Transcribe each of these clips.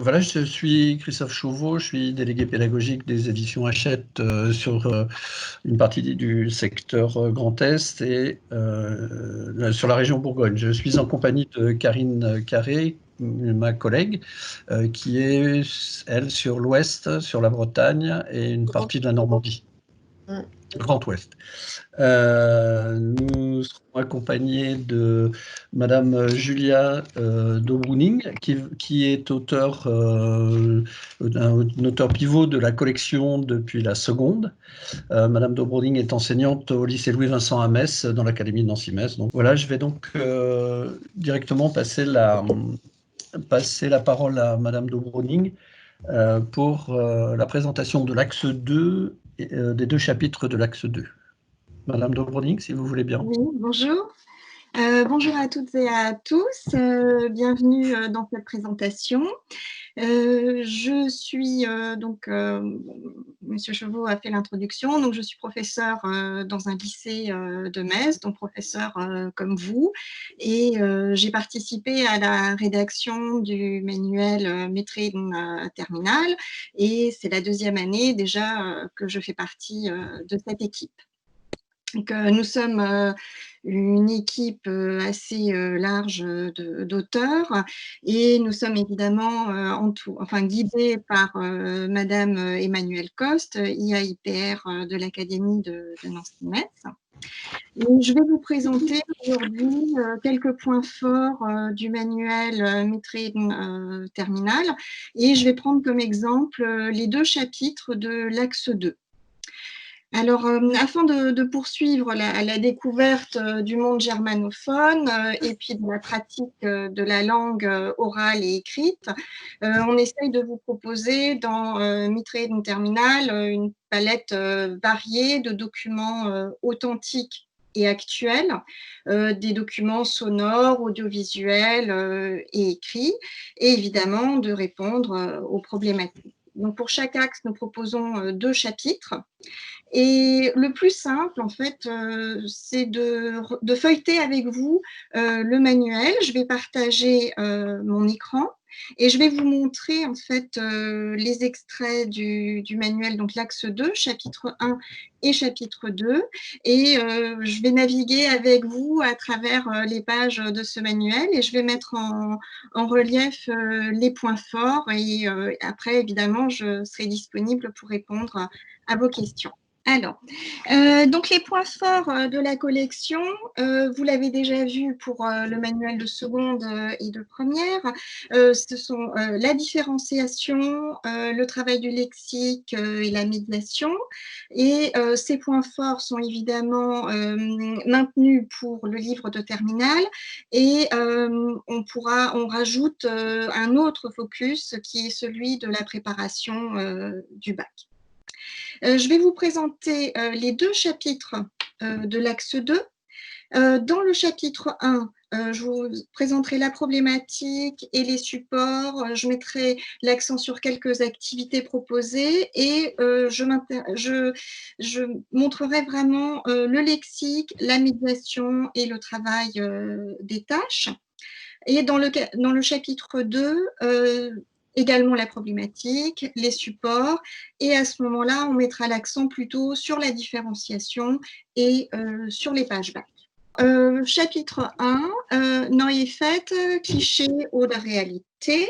Voilà, je suis Christophe Chauveau, je suis délégué pédagogique des éditions Hachette sur une partie du secteur Grand Est et sur la région Bourgogne. Je suis en compagnie de Karine Carré, ma collègue, qui est, elle, sur l'Ouest, sur la Bretagne et une partie de la Normandie, Grand Ouest. Nous serons accompagnés de Madame Julia Dobruning, qui est un auteur pivot de la collection depuis la seconde. Madame Dobruning est enseignante au lycée Louis-Vincent à Metz, dans l'académie de Nancy-Metz. Donc voilà, je vais donc directement passer la parole à Madame Dobruning pour la présentation de l'axe 2, des deux chapitres de l'axe 2. Madame Dobruning, si vous voulez bien. Oui, bonjour. Bonjour à toutes et à tous. Bienvenue dans cette présentation. Je suis Monsieur Chauveau a fait l'introduction, donc je suis professeure dans un lycée de Metz, donc professeure comme vous, et j'ai participé à la rédaction du manuel Maîtrise terminale, et c'est la deuxième année déjà que je fais partie de cette équipe. Donc, nous sommes une équipe assez large d'auteurs, et nous sommes évidemment guidés par Madame Emmanuelle Coste, IAIPR de l'Académie de Nancy-Metz. Je vais vous présenter aujourd'hui quelques points forts du manuel Maîtrise terminale, et je vais prendre comme exemple les deux chapitres de l'axe 2. Alors, afin de poursuivre la découverte du monde germanophone et puis de la pratique de la langue orale et écrite, on essaye de vous proposer dans Maîtrise terminale une palette variée de documents authentiques et actuels, des documents sonores, audiovisuels et écrits, et évidemment de répondre aux problématiques. Donc, pour chaque axe, nous proposons deux chapitres. Et le plus simple, en fait, c'est de feuilleter avec vous le manuel. Je vais partager mon écran et je vais vous montrer, en fait, les extraits du manuel, donc l'axe 2, chapitre 1 et chapitre 2. Et je vais naviguer avec vous à travers les pages de ce manuel, et je vais mettre en relief les points forts. Et après, évidemment, je serai disponible pour répondre à vos questions. Alors, donc les points forts de la collection, vous l'avez déjà vu pour le manuel de seconde et de première, ce sont la différenciation, le travail du lexique et la médiation. Et ces points forts sont évidemment maintenus pour le livre de terminale, et on rajoute un autre focus qui est celui de la préparation du bac. Je vais vous présenter les deux chapitres de l'axe 2. Dans le chapitre 1, je vous présenterai la problématique et les supports. Je mettrai l'accent sur quelques activités proposées, et je montrerai vraiment le lexique, la médiation et le travail des tâches. Et dans le chapitre 2, également la problématique, les supports, et à ce moment-là, on mettra l'accent plutôt sur la différenciation et sur les pages bac. Chapitre 1, Neue Fête, cliché ou la réalité.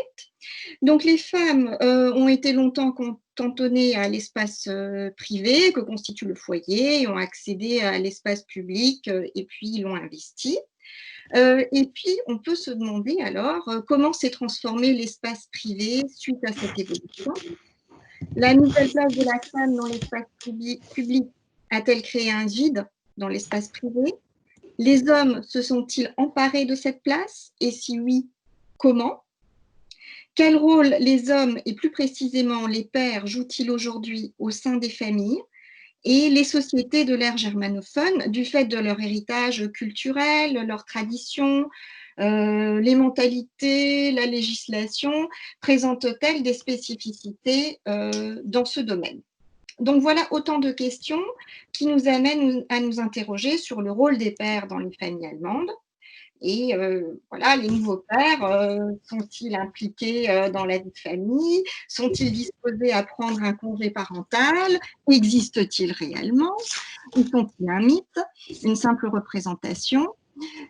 Donc, les femmes ont été longtemps cantonnées à l'espace privé que constitue le foyer, et ont accédé à l'espace public et puis l'ont investi. Et puis, on peut se demander alors comment s'est transformé l'espace privé suite à cette évolution. La nouvelle place de la femme dans l'espace public a-t-elle créé un vide dans l'espace privé? Les hommes se sont-ils emparés de cette place? Et si oui, comment? Quel rôle les hommes, et plus précisément les pères, jouent-ils aujourd'hui au sein des familles? Et les sociétés de l'ère germanophone, du fait de leur héritage culturel, leurs traditions, les mentalités, la législation, présentent-elles des spécificités dans ce domaine? Donc voilà autant de questions qui nous amènent à nous interroger sur le rôle des pères dans les familles allemandes. Et voilà, les nouveaux pères, sont-ils impliqués dans la vie de famille? Sont-ils disposés à prendre un congé parental? Existe-t-il réellement? Ou sont-ils un mythe, une simple représentation?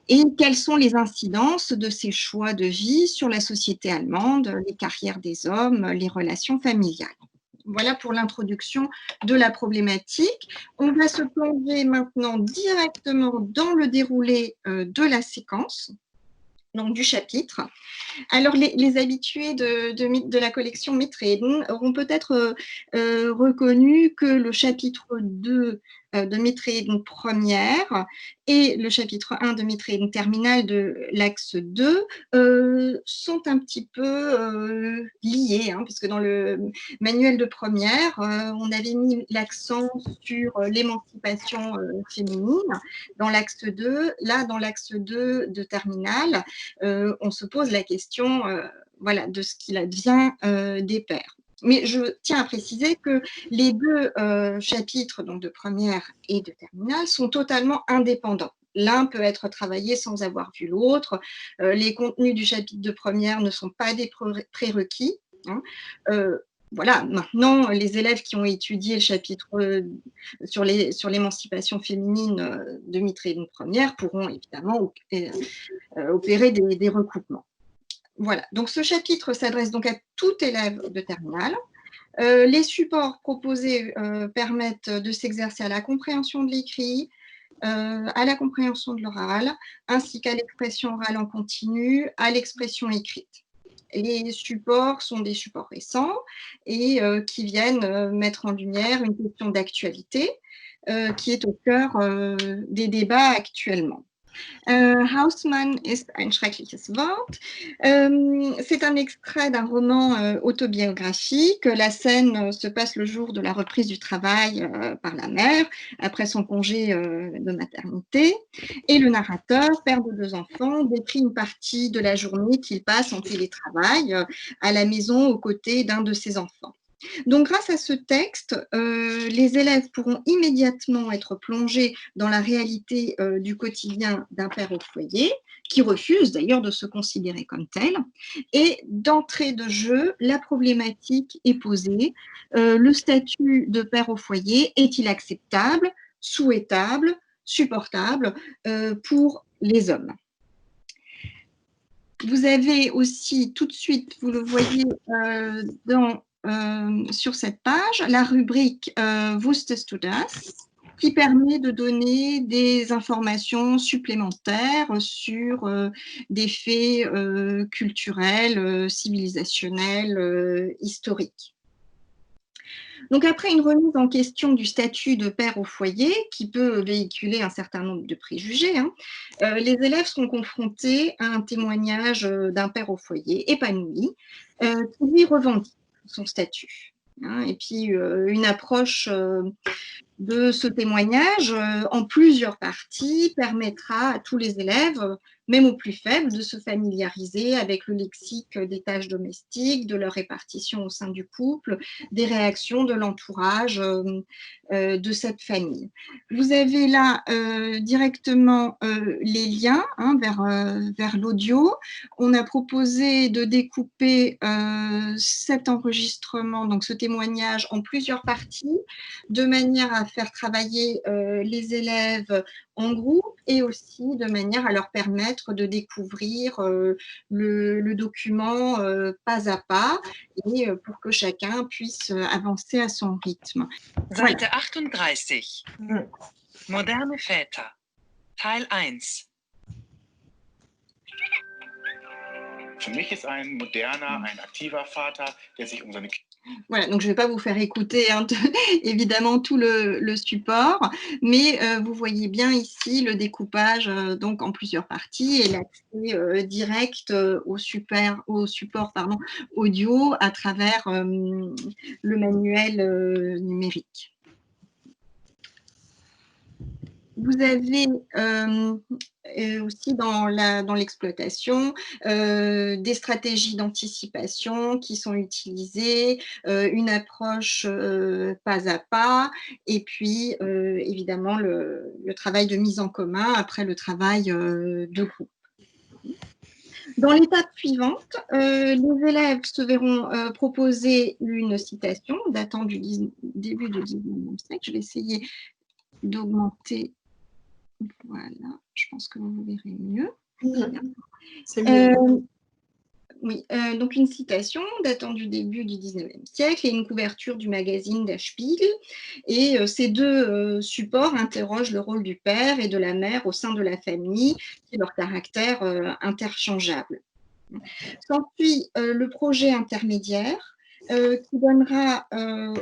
Et quelles sont les incidences de ces choix de vie sur la société allemande, les carrières des hommes, les relations familiales? Voilà pour l'introduction de la problématique. On va se plonger maintenant directement dans le déroulé de la séquence, donc du chapitre. Alors, les habitués de la collection Mitreden auront peut-être reconnu que le chapitre 2 de Mitreden première et le chapitre 1 de Mitreden terminale de l'axe 2 sont un petit peu liés, hein, puisque dans le manuel de première, on avait mis l'accent sur l'émancipation féminine. Dans l'axe 2, là, dans l'axe 2 de terminale, on se pose la question voilà, de ce qu'il advient des pères. Mais je tiens à préciser que les deux chapitres, donc de première et de terminale, sont totalement indépendants. L'un peut être travaillé sans avoir vu l'autre. Les contenus du chapitre de première ne sont pas des prérequis, hein. Voilà, maintenant, les élèves qui ont étudié le chapitre sur l'émancipation féminine de Mitreden première pourront évidemment opérer des recoupements. Voilà, donc ce chapitre s'adresse donc à tout élève de terminale. Les supports proposés permettent de s'exercer à la compréhension de l'écrit, à la compréhension de l'oral, ainsi qu'à l'expression orale en continu, à l'expression écrite. Les supports sont des supports récents et qui viennent mettre en lumière une question d'actualité qui est au cœur des débats actuellement. Hausmann ist ein schreckliches Wort. C'est un extrait d'un roman autobiographique. La scène se passe le jour de la reprise du travail par la mère, après son congé de maternité. Et le narrateur, père de 2 enfants, décrit une partie de la journée qu'il passe en télétravail à la maison aux côtés d'un de ses enfants. Donc, grâce à ce texte, les élèves pourront immédiatement être plongés dans la réalité du quotidien d'un père au foyer, qui refuse d'ailleurs de se considérer comme tel. Et d'entrée de jeu, la problématique est posée. Le statut de père au foyer est-il acceptable, souhaitable, supportable pour les hommes? Vous avez aussi tout de suite, vous le voyez sur cette page, la rubrique Wusstest du das, qui permet de donner des informations supplémentaires sur des faits culturels, civilisationnels, historiques. Donc, après une remise en question du statut de père au foyer, qui peut véhiculer un certain nombre de préjugés, hein, les élèves sont confrontés à un témoignage d'un père au foyer épanoui, qui lui revendique son statut, hein, et puis une approche de ce témoignage en plusieurs parties permettra à tous les élèves, même aux plus faibles, de se familiariser avec le lexique des tâches domestiques, de leur répartition au sein du couple, des réactions de l'entourage de cette famille. Vous avez là directement les liens hein, vers l'audio. On a proposé de découper cet enregistrement, donc ce témoignage, en plusieurs parties, de manière à faire travailler les élèves en groupe et aussi de manière à leur permettre de découvrir le document pas à pas et pour que chacun puisse avancer à son rythme. Seite 38. Moderne Väter. Teil 1. Für mich ist ein moderner, ein aktiver Vater, der sich seine Voilà, donc je ne vais pas vous faire écouter hein, évidemment tout le support, mais vous voyez bien ici le découpage donc en plusieurs parties et l'accès direct au support audio à travers le manuel numérique. Vous avez aussi dans l'exploitation des stratégies d'anticipation qui sont utilisées, une approche pas à pas, et puis évidemment le travail de mise en commun après le travail de groupe. Dans l'étape suivante, les élèves se verront proposer une citation datant du début du 19e siècle. Je vais essayer d'augmenter. Voilà, je pense que vous verrez mieux. C'est mieux. Oui, donc une citation datant du début du 19e siècle et une couverture du magazine Der Spiegel. Et ces deux supports interrogent le rôle du père et de la mère au sein de la famille et leur caractère interchangeable. S'ensuit le projet intermédiaire qui donnera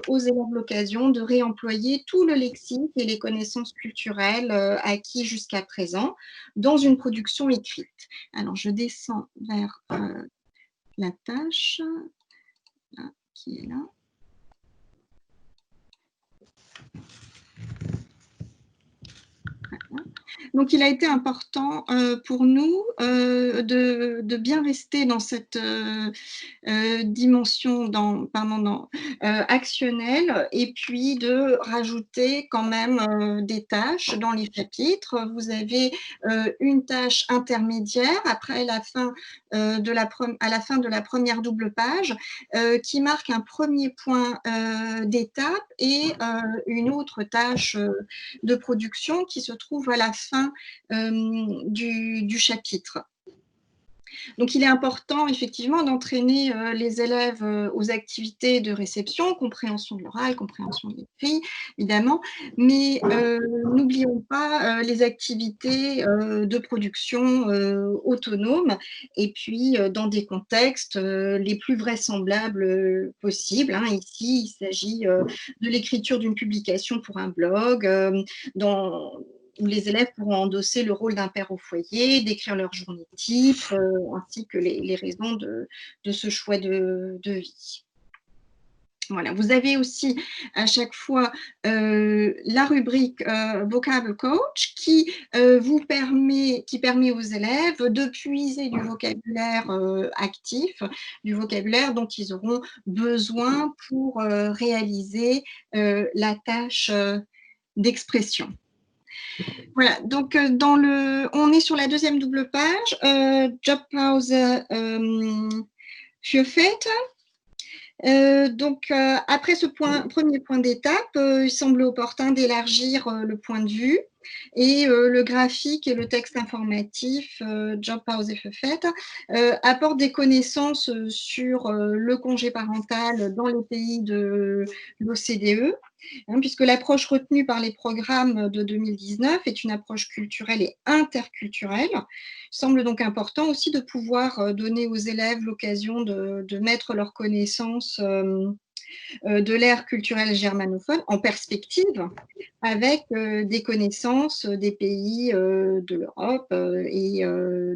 aux élèves l'occasion de réemployer tout le lexique et les connaissances culturelles acquis jusqu'à présent dans une production écrite. Alors, je descends vers la tâche là, qui est là. Voilà. Donc, il a été important pour nous de bien rester dans cette dimension actionnelle et puis de rajouter quand même des tâches dans les chapitres. Vous avez une tâche intermédiaire après la fin à la fin de la première double page qui marque un premier point d'étape et une autre tâche de production qui se trouve à la fin du chapitre. Donc, il est important, effectivement, d'entraîner les élèves aux activités de réception, compréhension de l'oral, compréhension de l'écrit, évidemment, mais n'oublions pas les activités de production autonomes et puis dans des contextes les plus vraisemblables possibles. Hein. Ici, il s'agit de l'écriture d'une publication pour un blog, où les élèves pourront endosser le rôle d'un père au foyer, décrire leur journée type, ainsi que les raisons de ce choix de vie. Voilà. Vous avez aussi à chaque fois la rubrique Vocable Coach qui permet aux élèves de puiser du vocabulaire actif, du vocabulaire dont ils auront besoin pour réaliser la tâche d'expression. Voilà, donc on est sur la deuxième double page, Jobpause für Väter. Donc, après ce premier point d'étape, il semble opportun d'élargir le point de vue et le graphique et le texte informatif Jobpause für Väter apportent des connaissances sur le congé parental dans les pays de l'OCDE. Hein, puisque l'approche retenue par les programmes de 2019 est une approche culturelle et interculturelle. Il semble donc important aussi de pouvoir donner aux élèves l'occasion de mettre leurs connaissances de l'ère culturelle germanophone en perspective avec des connaissances des pays de l'Europe et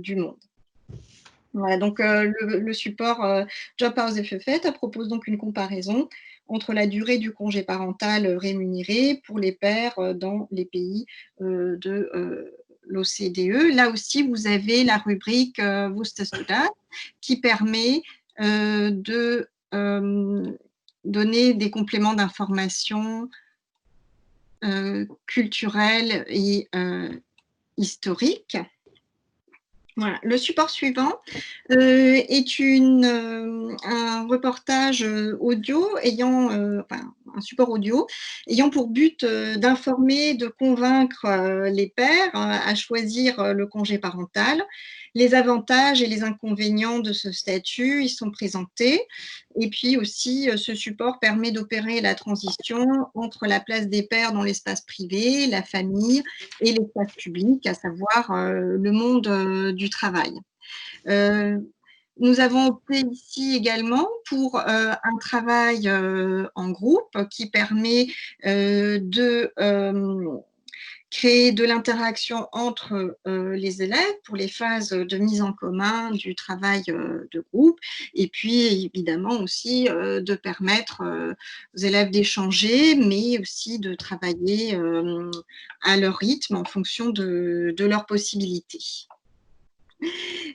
du monde. Voilà, donc le support Jobpause für Väter propose donc une comparaison entre la durée du congé parental rémunéré pour les pères dans les pays de l'OCDE. Là aussi, vous avez la rubrique Wusstest du das qui permet de donner des compléments d'information culturels et historiques. Voilà. Le support suivant est un reportage audio un support audio ayant pour but d'informer, de convaincre les pères à choisir le congé parental. Les avantages et les inconvénients de ce statut, ils sont présentés. Et puis aussi, ce support permet d'opérer la transition entre la place des pères dans l'espace privé, la famille et l'espace public, à savoir le monde du travail. Nous avons opté ici également pour un travail en groupe qui permet de créer de l'interaction entre les élèves pour les phases de mise en commun du travail de groupe et puis évidemment aussi de permettre aux élèves d'échanger mais aussi de travailler à leur rythme en fonction de leurs possibilités.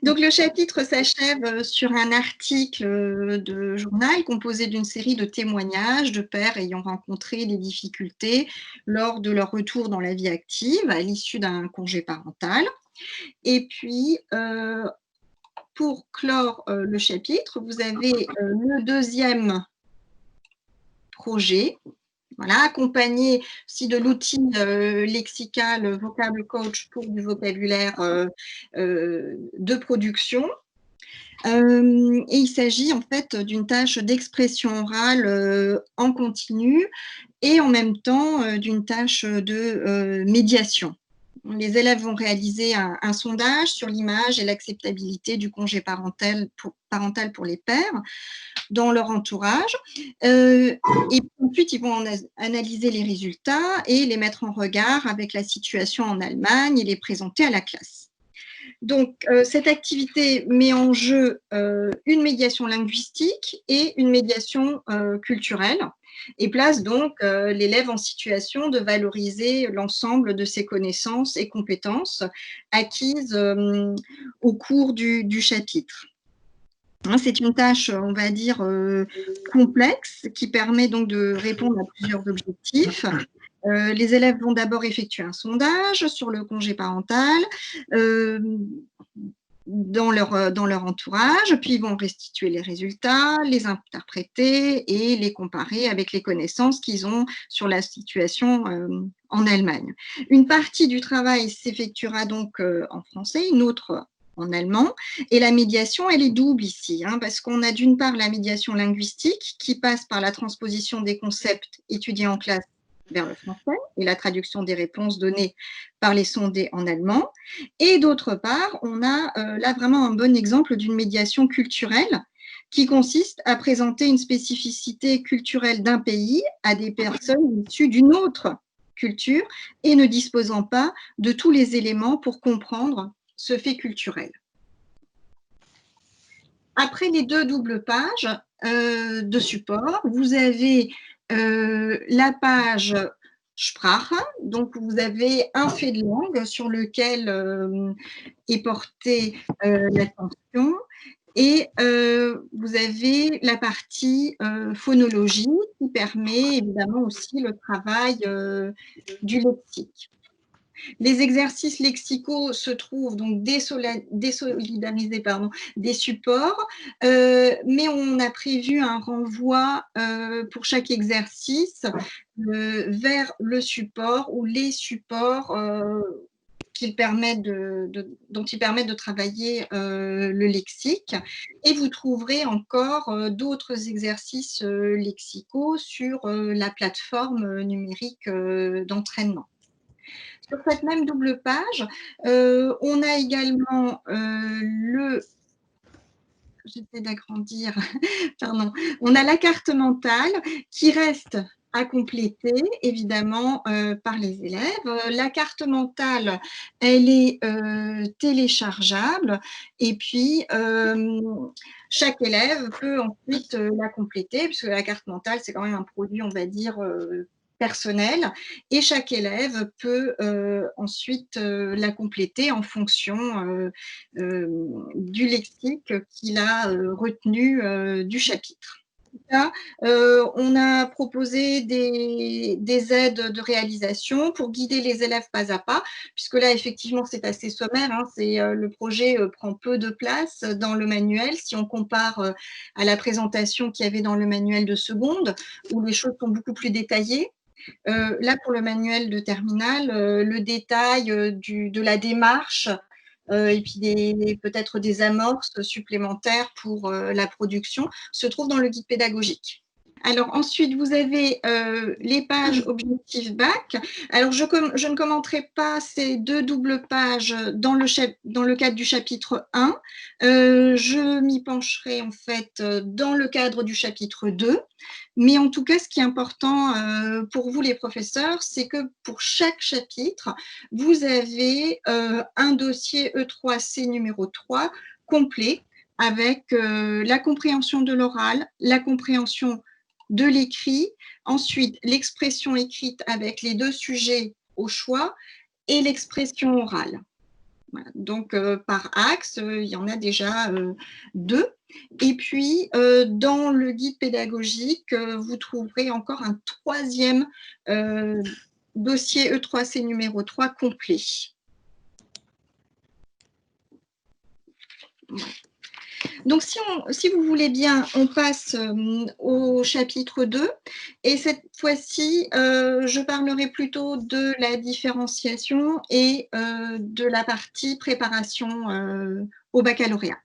Donc, le chapitre s'achève sur un article de journal composé d'une série de témoignages de pères ayant rencontré des difficultés lors de leur retour dans la vie active à l'issue d'un congé parental. Et puis, pour clore le chapitre, vous avez le deuxième projet, voilà, accompagné aussi de l'outil lexical Vocable Coach pour du vocabulaire de production. Et il s'agit en fait d'une tâche d'expression orale en continu et en même temps d'une tâche de médiation. Les élèves vont réaliser un sondage sur l'image et l'acceptabilité du congé parental pour les pères dans leur entourage. Et ensuite, ils vont analyser les résultats et les mettre en regard avec la situation en Allemagne et les présenter à la classe. Donc, cette activité met en jeu une médiation linguistique et une médiation culturelle et place donc l'élève en situation de valoriser l'ensemble de ses connaissances et compétences acquises au cours du chapitre. C'est une tâche, on va dire, complexe qui permet donc de répondre à plusieurs objectifs. Les élèves vont d'abord effectuer un sondage sur le congé parental dans leur entourage, puis ils vont restituer les résultats, les interpréter et les comparer avec les connaissances qu'ils ont sur la situation en Allemagne. Une partie du travail s'effectuera donc en français, une autre en allemand. Et la médiation, elle est double ici, parce qu'on a d'une part la médiation linguistique qui passe par la transposition des concepts étudiés en classe vers le français et la traduction des réponses données par les sondés en allemand. Et d'autre part, on a là vraiment un bon exemple d'une médiation culturelle qui consiste à présenter une spécificité culturelle d'un pays à des personnes issues d'une autre culture et ne disposant pas de tous les éléments pour comprendre ce fait culturel. Après les deux doubles pages de support, vous avez la page Sprache, donc vous avez un fait de langue sur lequel est portée l'attention et vous avez la partie phonologie qui permet évidemment aussi le travail du lexique. Les exercices lexicaux se trouvent donc désolidarisés des supports, mais on a prévu un renvoi pour chaque exercice vers le support ou les supports dont ils permettent de travailler le lexique. Et vous trouverez encore d'autres exercices lexicaux sur la plateforme numérique d'entraînement. Sur cette même double page, on a également j'essaie d'agrandir, pardon, on a la carte mentale qui reste à compléter, évidemment, par les élèves. La carte mentale, elle est téléchargeable et puis chaque élève peut ensuite la compléter, puisque la carte mentale, c'est quand même un produit, on va dire, personnel, et chaque élève peut ensuite la compléter en fonction du lexique qu'il a retenu du chapitre. Là, on a proposé des aides de réalisation pour guider les élèves pas à pas, puisque là, effectivement, c'est assez sommaire. Le projet prend peu de place dans le manuel si on compare à la présentation qu'il y avait dans le manuel de seconde, où les choses sont beaucoup plus détaillées. Là, pour le manuel de terminale, le détail de la démarche et puis peut-être des amorces supplémentaires pour la production se trouve dans le guide pédagogique. Alors ensuite, vous avez les pages objectifs bac. Alors, je ne commenterai pas ces deux doubles pages dans le cadre du chapitre 1. Je m'y pencherai en fait dans le cadre du chapitre 2. Mais en tout cas, ce qui est important pour vous les professeurs, c'est que pour chaque chapitre, vous avez un dossier E3C numéro 3 complet avec la compréhension de l'oral, la compréhension de l'écrit, ensuite l'expression écrite avec les deux sujets au choix et l'expression orale. Voilà. Donc, par axe, il y en a déjà 2. Et puis, dans le guide pédagogique, vous trouverez encore un 3e dossier E3C numéro 3 complet. Voilà. Donc, si vous voulez bien, on passe au chapitre 2. Et cette fois-ci, je parlerai plutôt de la différenciation et de la partie préparation au baccalauréat.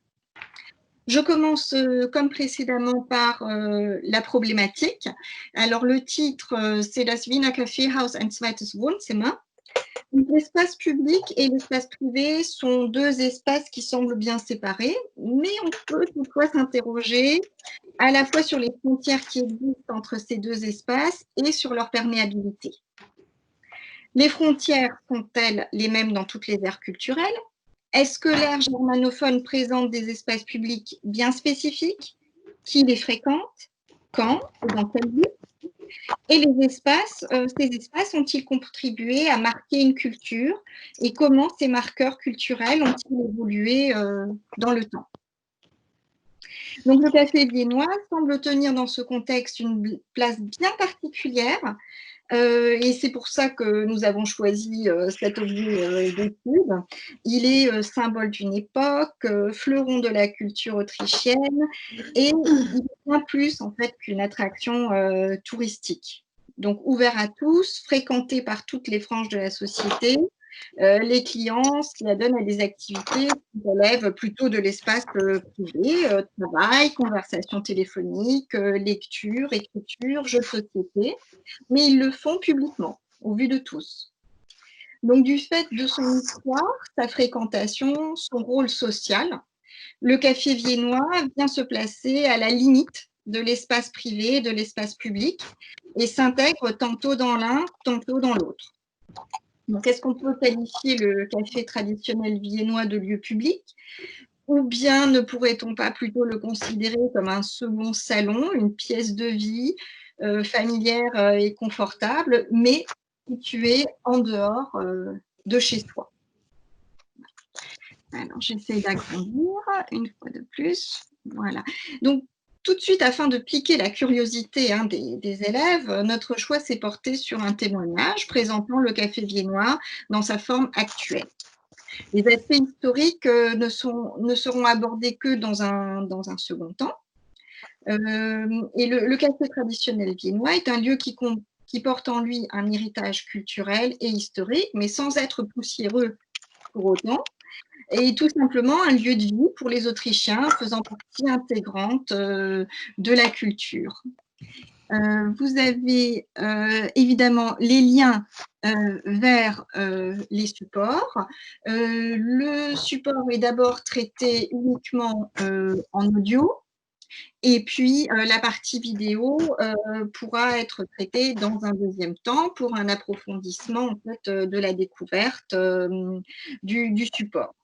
Je commence, comme précédemment, par la problématique. Alors, le titre, c'est Das Wiener Kaffeehaus ein zweites Wohnzimmer. L'espace public et l'espace privé sont deux espaces qui semblent bien séparés, mais on peut toutefois s'interroger à la fois sur les frontières qui existent entre ces deux espaces et sur leur perméabilité. Les frontières sont-elles les mêmes dans toutes les aires culturelles? Est-ce que l'ère germanophone présente des espaces publics bien spécifiques? Qui les fréquente? Quand et dans quel but? Et ces espaces ont-ils contribué à marquer une culture? Et comment ces marqueurs culturels ont-ils évolué dans le temps? Donc, le café viennois semble tenir dans ce contexte une place bien particulière. Et c'est pour ça que nous avons choisi cet objet d'étude. Il est symbole d'une époque, fleuron de la culture autrichienne, et il est bien plus en fait qu'une attraction touristique. Donc ouvert à tous, fréquenté par toutes les franges de la société, les clients, ce qui la donne à des activités qui relèvent plutôt de l'espace privé, travail, conversation téléphonique, lecture, écriture, jeux de société, mais ils le font publiquement, au vu de tous. Donc, du fait de son histoire, sa fréquentation, son rôle social, le café viennois vient se placer à la limite de l'espace privé et de l'espace public et s'intègre tantôt dans l'un, tantôt dans l'autre. Donc, est-ce qu'on peut qualifier le café traditionnel viennois de lieu public? Ou bien ne pourrait-on pas plutôt le considérer comme un second salon, une pièce de vie familière et confortable, mais située en dehors de chez soi? Alors, j'essaie d'agrandir une fois de plus. Voilà. Donc, tout de suite, afin de piquer la curiosité des élèves, notre choix s'est porté sur un témoignage présentant le café viennois dans sa forme actuelle. Les aspects historiques ne seront abordés que dans un second temps. Et le café traditionnel viennois est un lieu qui porte en lui un héritage culturel et historique, mais sans être poussiéreux pour autant, et tout simplement un lieu de vie pour les Autrichiens, faisant partie intégrante de la culture. Vous avez évidemment les liens vers les supports. Le support est d'abord traité uniquement en audio, et puis la partie vidéo pourra être traitée dans un deuxième temps pour un approfondissement en fait, de la découverte du support.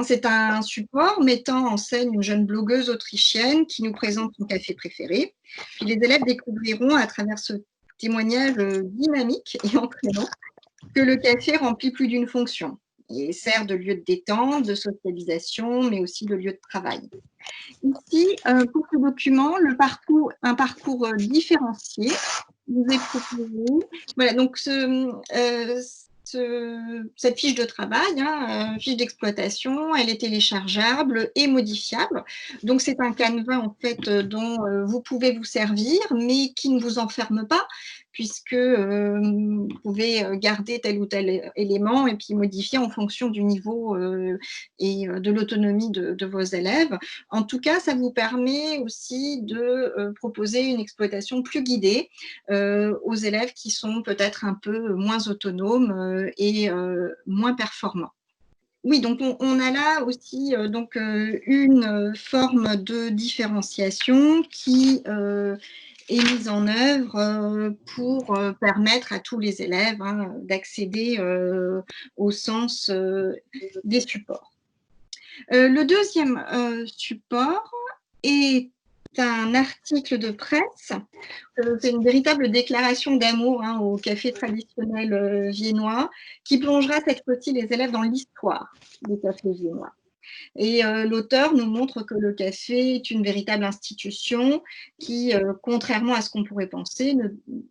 C'est un support mettant en scène une jeune blogueuse autrichienne qui nous présente son café préféré. Puis les élèves découvriront à travers ce témoignage dynamique et entraînant que le café remplit plus d'une fonction et sert de lieu de détente, de socialisation, mais aussi de lieu de travail. Ici, pour ce document, un parcours différencié vous est proposé. Voilà, donc cette fiche de travail, fiche d'exploitation, elle est téléchargeable et modifiable. Donc, c'est un canevas en fait dont vous pouvez vous servir, mais qui ne vous enferme pas, puisque vous pouvez garder tel ou tel élément et puis modifier en fonction du niveau et de l'autonomie de vos élèves. En tout cas, ça vous permet aussi de proposer une exploitation plus guidée aux élèves qui sont peut-être un peu moins autonomes et moins performants. Oui, donc on a là aussi une forme de différenciation qui est mise en œuvre pour permettre à tous les élèves d'accéder au sens des supports. Le deuxième support est un article de presse. C'est une véritable déclaration d'amour au café traditionnel viennois qui plongera cette fois-ci les élèves dans l'histoire du café viennois. Et l'auteur nous montre que le café est une véritable institution qui, contrairement à ce qu'on pourrait penser,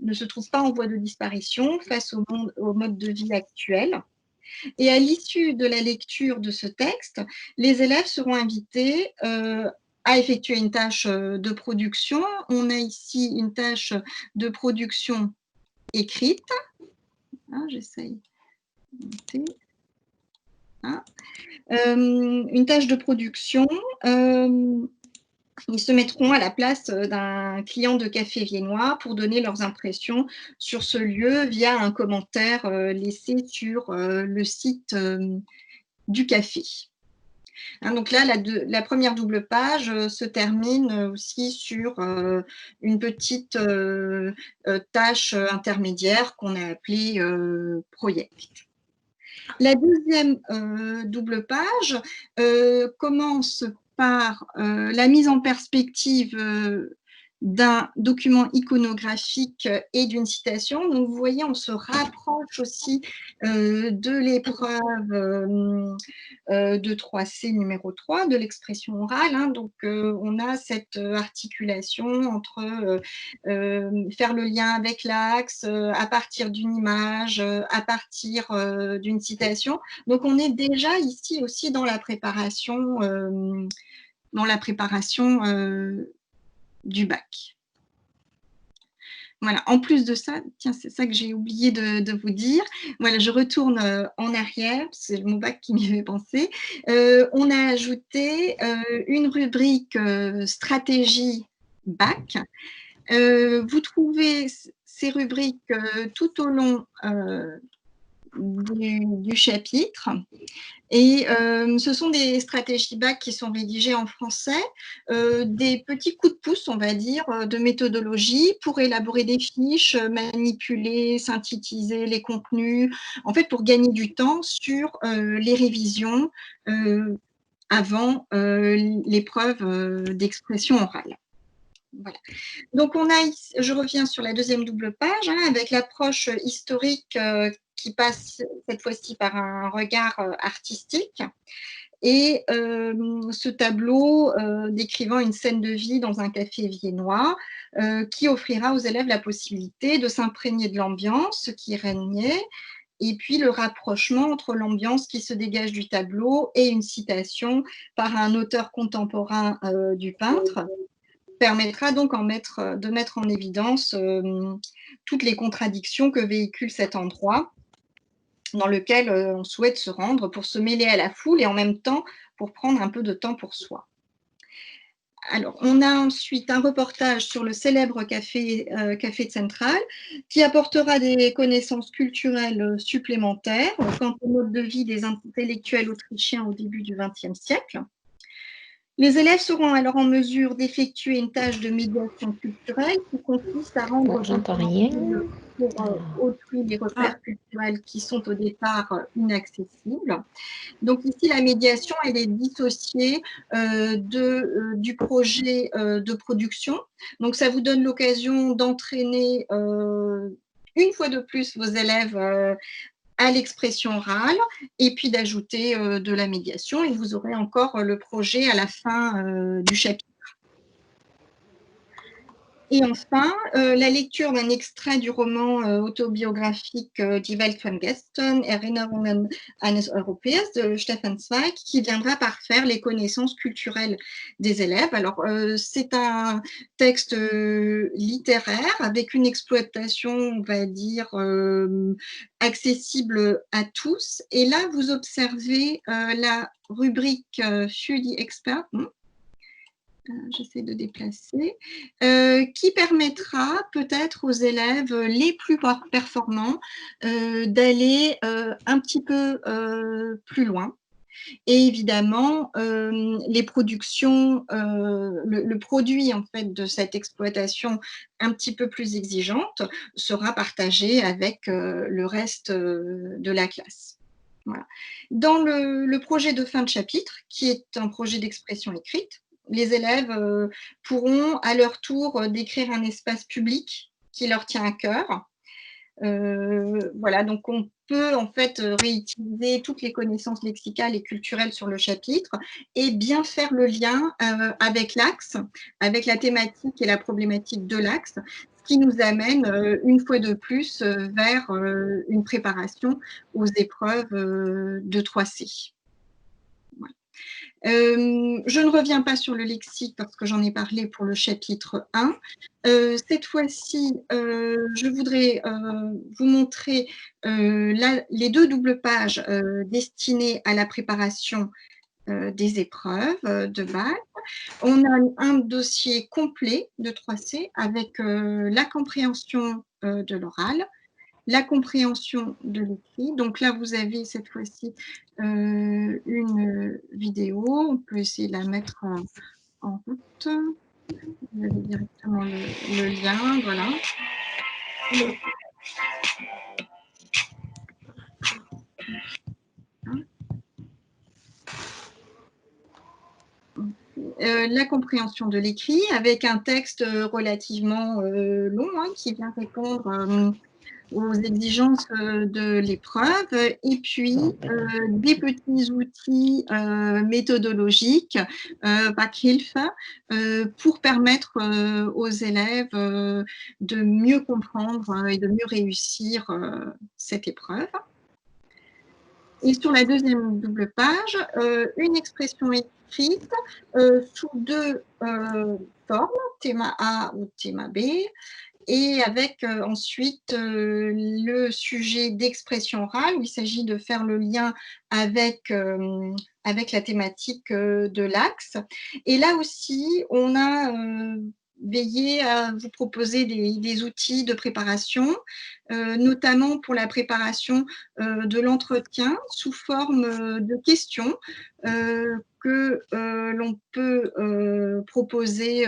ne se trouve pas en voie de disparition face au mode de vie actuel. Et à l'issue de la lecture de ce texte, les élèves seront invités à effectuer une tâche de production. On a ici une tâche de production écrite. J'essaye. Une tâche de production. Ils se mettront à la place d'un client de café viennois pour donner leurs impressions sur ce lieu via un commentaire laissé sur le site du café. Donc là, la première double page se termine aussi sur une petite tâche intermédiaire qu'on a appelée project. La deuxième double page commence par la mise en perspective d'un document iconographique et d'une citation. Donc, vous voyez, on se rapproche aussi de l'épreuve de 3C numéro 3, de l'expression orale. Donc, on a cette articulation entre faire le lien avec l'axe, à partir d'une image, à partir d'une citation. Donc, on est déjà ici aussi dans la préparation du bac. Voilà. En plus de ça, tiens, c'est ça que j'ai oublié de vous dire. Voilà, je retourne en arrière, c'est mon bac qui m'y fait penser. On a ajouté une rubrique stratégie bac. Vous trouvez ces rubriques tout au long du chapitre. Et ce sont des stratégies bac qui sont rédigées en français, des petits coups de pouce, on va dire, de méthodologie pour élaborer des fiches, manipuler, synthétiser les contenus, en fait, pour gagner du temps sur les révisions avant l'épreuve d'expression orale. Voilà. Donc, je reviens sur la deuxième double page, avec l'approche historique qui passe cette fois-ci par un regard artistique. Et ce tableau décrivant une scène de vie dans un café viennois qui offrira aux élèves la possibilité de s'imprégner de l'ambiance qui régnait, et puis le rapprochement entre l'ambiance qui se dégage du tableau et une citation par un auteur contemporain du peintre, permettra donc de mettre en évidence toutes les contradictions que véhicule cet endroit dans lequel on souhaite se rendre pour se mêler à la foule et en même temps pour prendre un peu de temps pour soi. Alors, on a ensuite un reportage sur le célèbre café Central qui apportera des connaissances culturelles supplémentaires quant au mode de vie des intellectuels autrichiens au début du XXe siècle. Les élèves seront alors en mesure d'effectuer une tâche de médiation culturelle qui consiste à rendre pour autrui les repères culturels qui sont au départ inaccessibles. Donc ici, la médiation, elle est dissociée du projet de production. Donc ça vous donne l'occasion d'entraîner une fois de plus vos élèves à l'expression orale et puis d'ajouter de la médiation et vous aurez encore le projet à la fin du chapitre. Et enfin, la lecture d'un extrait du roman autobiographique Die Welt von gestern, Erinnerungen eines Europäers de Stefan Zweig, qui viendra parfaire les connaissances culturelles des élèves. Alors, c'est un texte littéraire avec une exploitation, on va dire, accessible à tous. Et là, vous observez la rubrique für die Experten. J'essaie de déplacer, qui permettra peut-être aux élèves les plus performants d'aller un petit peu plus loin. Et évidemment, les productions, le produit en fait de cette exploitation un petit peu plus exigeante sera partagé avec le reste de la classe. Voilà. Dans le projet de fin de chapitre, qui est un projet d'expression écrite, les élèves pourront à leur tour décrire un espace public qui leur tient à cœur. Voilà, donc on peut en fait réutiliser toutes les connaissances lexicales et culturelles sur le chapitre et bien faire le lien avec l'axe, avec la thématique et la problématique de l'axe, ce qui nous amène une fois de plus vers une préparation aux épreuves de 3C. Voilà. Je ne reviens pas sur le lexique parce que j'en ai parlé pour le chapitre 1. Cette fois-ci, je voudrais vous montrer les 2 doubles pages destinées à la préparation des épreuves de bac. On a un dossier complet de 3C avec la compréhension de l'oral, la compréhension de l'écrit. Donc là, vous avez cette fois-ci une vidéo. On peut essayer de la mettre en route. Vous avez directement le lien, voilà. La compréhension de l'écrit avec un texte relativement long qui vient répondre aux exigences de l'épreuve et puis des petits outils méthodologiques, Backhilfe, pour permettre aux élèves de mieux comprendre et de mieux réussir cette épreuve. Et sur la deuxième double page, une expression écrite sous 2 formes, théma A ou théma B, et avec ensuite le sujet d'expression orale, où il s'agit de faire le lien avec la thématique de l'axe. Et là aussi, on a veillé à vous proposer des outils de préparation, notamment pour la préparation de l'entretien sous forme de questions que l'on peut proposer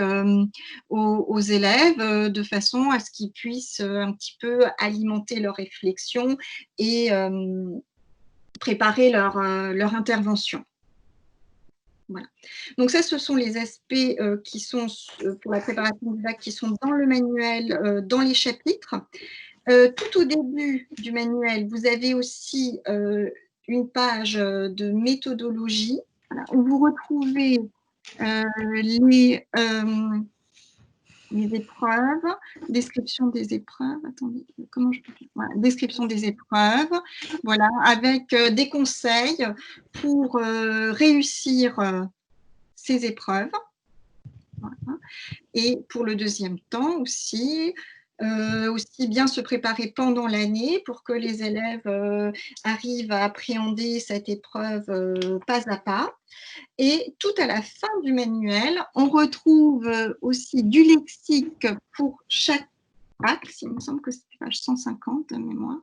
aux élèves de façon à ce qu'ils puissent un petit peu alimenter leur réflexion et préparer leur intervention. Voilà. Donc ça, ce sont les aspects qui sont pour la préparation du bac qui sont dans le manuel, dans les chapitres. Tout au début du manuel, vous avez aussi une page de méthodologie, voilà, où vous retrouvez les épreuves, description des épreuves, attendez, comment je peux faire, voilà, description des épreuves, voilà, avec des conseils pour réussir ces épreuves. Voilà. Et pour le deuxième temps aussi bien se préparer pendant l'année pour que les élèves arrivent à appréhender cette épreuve pas à pas. Et tout à la fin du manuel, on retrouve aussi du lexique pour chaque axe. Il me semble que c'est page 150 de mémoire.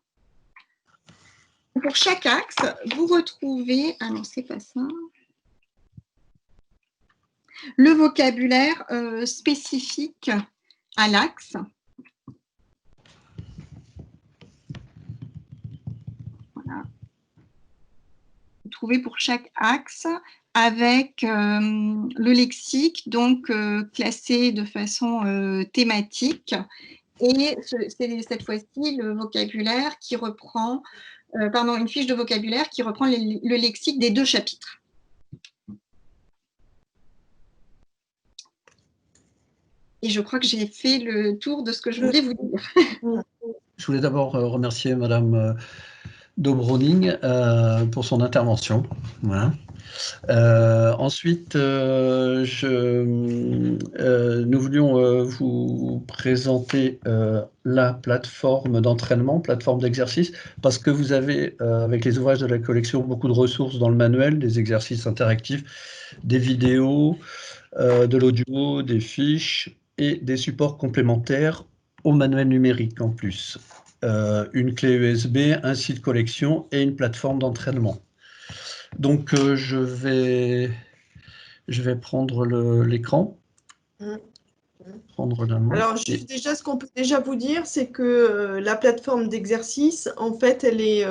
Pour chaque axe, vous retrouvez, ah non, c'est pas ça, le vocabulaire spécifique à l'axe. Voilà. Vous trouvez pour chaque axe avec le lexique, donc classé de façon thématique. Et c'est cette fois-ci le vocabulaire qui reprend, une fiche de vocabulaire qui reprend le lexique des 2 chapitres. Et je crois que j'ai fait le tour de ce que je voulais vous dire. Je voulais d'abord remercier Madame Dobroning pour son intervention. Voilà. Ensuite, nous voulions vous présenter la plateforme d'entraînement, plateforme d'exercice, parce que vous avez, avec les ouvrages de la collection, beaucoup de ressources dans le manuel, des exercices interactifs, des vidéos, de l'audio, des fiches et des supports complémentaires au manuel numérique en plus. Une clé USB, un site collection et une plateforme d'entraînement. Donc, je vais prendre l'écran. Alors, juste déjà, ce qu'on peut déjà vous dire, c'est que la plateforme d'exercice, en fait, elle est,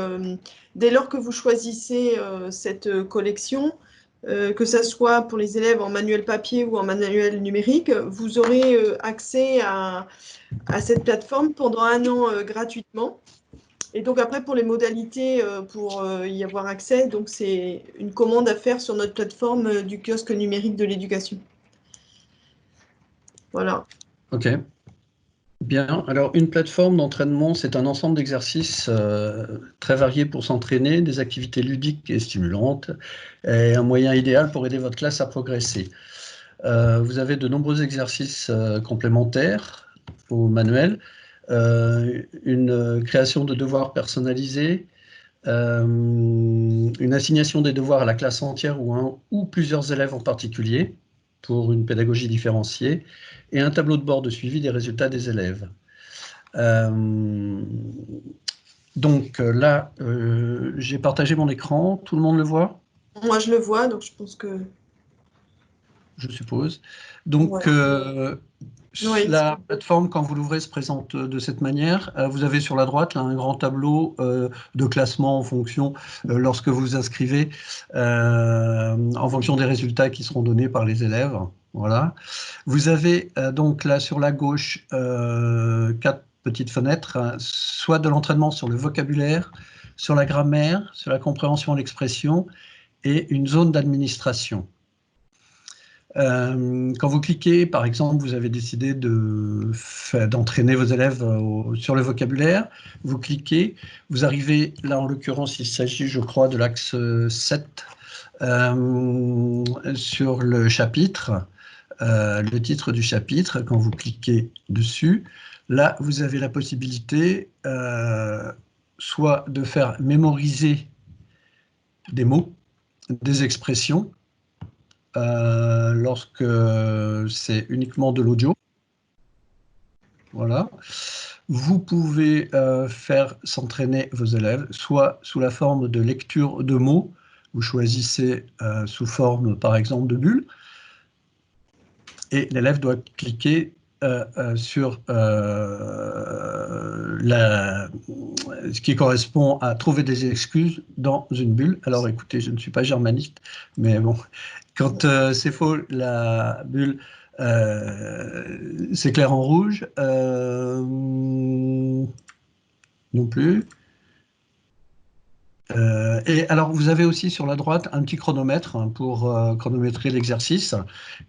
dès lors que vous choisissez cette collection, que ce soit pour les élèves en manuel papier ou en manuel numérique, vous aurez accès à cette plateforme pendant 1 an gratuitement. Et donc après, pour les modalités, pour y avoir accès, donc c'est une commande à faire sur notre plateforme du kiosque numérique de l'éducation. Voilà. Ok. Bien, alors une plateforme d'entraînement, c'est un ensemble d'exercices très variés pour s'entraîner, des activités ludiques et stimulantes, et un moyen idéal pour aider votre classe à progresser. Vous avez de nombreux exercices complémentaires au manuel, une création de devoirs personnalisés, une assignation des devoirs à la classe entière ou un ou plusieurs élèves en particulier pour une pédagogie différenciée, et un tableau de bord de suivi des résultats des élèves. Donc là, j'ai partagé mon écran, tout le monde le voit? Moi, je le vois, donc je pense que... Je suppose. Donc, Oui. la plateforme, quand vous l'ouvrez, se présente de cette manière. Vous avez sur la droite là, un grand tableau de classement en fonction, lorsque vous vous inscrivez, en fonction des résultats qui seront donnés par les élèves. Voilà. Vous avez donc là sur la gauche 4 petites fenêtres, hein, soit de l'entraînement sur le vocabulaire, sur la grammaire, sur la compréhension et l'expression, et une zone d'administration. Quand vous cliquez, par exemple, vous avez décidé d'entraîner vos élèves sur le vocabulaire, vous cliquez, vous arrivez, là en l'occurrence, il s'agit, je crois, de l'axe 7, sur le chapitre, le titre du chapitre. Quand vous cliquez dessus, là, vous avez la possibilité soit de faire mémoriser des mots, des expressions, lorsque c'est uniquement de l'audio. Voilà. Vous pouvez faire s'entraîner vos élèves, soit sous la forme de lecture de mots, vous choisissez sous forme par exemple de bulles, et l'élève doit cliquer sur ce qui correspond à trouver des excuses dans une bulle. Alors écoutez, je ne suis pas germaniste, mais bon, quand c'est faux, la bulle s'éclaire en rouge. Non plus. Et alors, vous avez aussi sur la droite un petit chronomètre, hein, pour chronométrer l'exercice.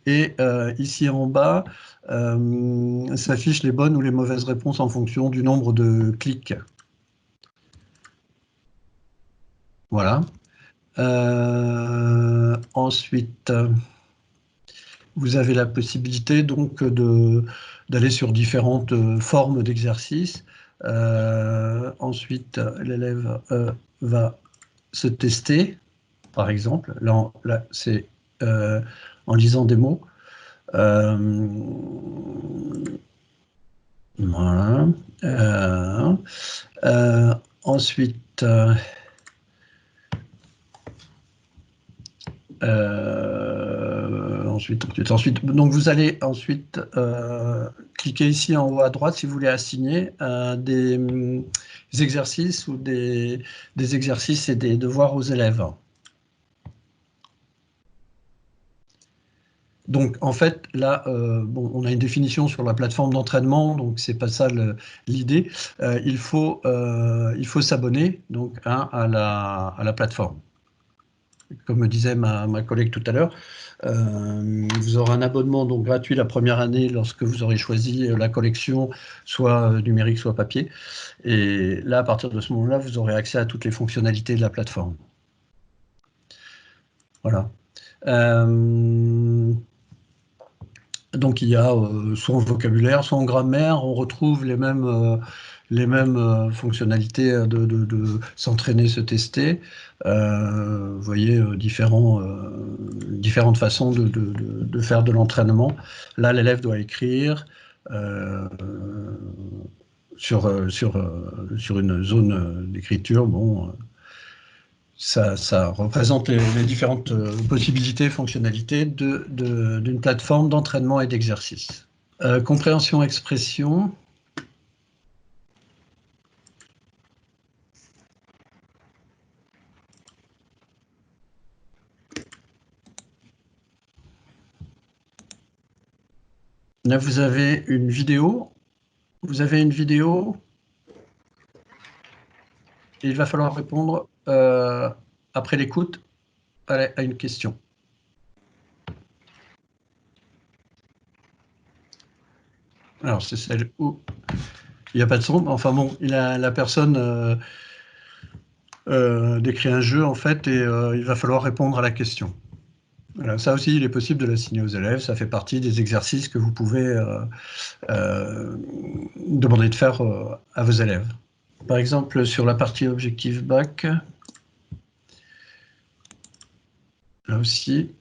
Et ici en bas, s'affichent les bonnes ou les mauvaises réponses en fonction du nombre de clics. Voilà. Ensuite, vous avez la possibilité donc d'aller sur différentes formes d'exercices. Ensuite, l'élève va se tester, par exemple. Là c'est en lisant des mots. Voilà. Ensuite, ensuite, donc vous allez ensuite cliquer ici en haut à droite si vous voulez assigner des exercices ou des exercices et des devoirs aux élèves. Donc en fait là, bon, on a une définition sur la plateforme d'entraînement, donc c'est pas ça l'idée. Il faut s'abonner donc à la plateforme. Comme me disait ma collègue tout à l'heure, vous aurez un abonnement donc gratuit la première année lorsque vous aurez choisi la collection, soit numérique, soit papier. Et là, à partir de ce moment-là, vous aurez accès à toutes les fonctionnalités de la plateforme. Voilà. Donc il y a soit en vocabulaire, soit en grammaire, on retrouve les mêmes fonctionnalités de s'entraîner, se tester. Vous voyez différentes façons de faire de l'entraînement. Là, l'élève doit écrire sur une zone d'écriture. Bon, ça représente les différentes possibilités et fonctionnalités d'une plateforme d'entraînement et d'exercice. Compréhension-expression. Là, vous avez une vidéo. Vous avez une vidéo. Et il va falloir répondre après l'écoute à une question. Alors, c'est celle où Il n'y a pas de son. Enfin bon, la personne décrit un jeu, en fait, et il va falloir répondre à la question. Voilà, ça aussi, il est possible de l'assigner aux élèves. Ça fait partie des exercices que vous pouvez demander de faire à vos élèves. Par exemple, sur la partie objectif bac, là aussi,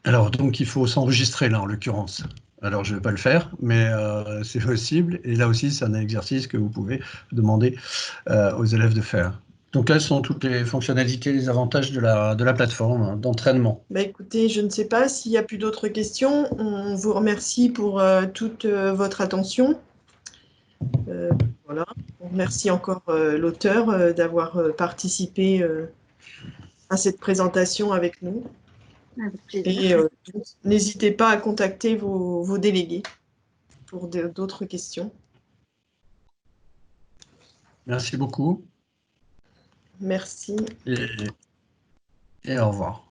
alors donc il faut s'enregistrer là en l'occurrence. Alors je ne vais pas le faire, mais c'est possible. Et là aussi, c'est un exercice que vous pouvez demander aux élèves de faire. Donc là, ce sont toutes les fonctionnalités, les avantages de la plateforme d'entraînement. Bah, écoutez, je ne sais pas s'il n'y a plus d'autres questions. On vous remercie pour toute votre attention. Voilà. On remercie encore l'auteur d'avoir participé à cette présentation avec nous. Avec plaisir. Et n'hésitez pas à contacter vos délégués pour d'autres questions. Merci beaucoup. Merci. Et au revoir.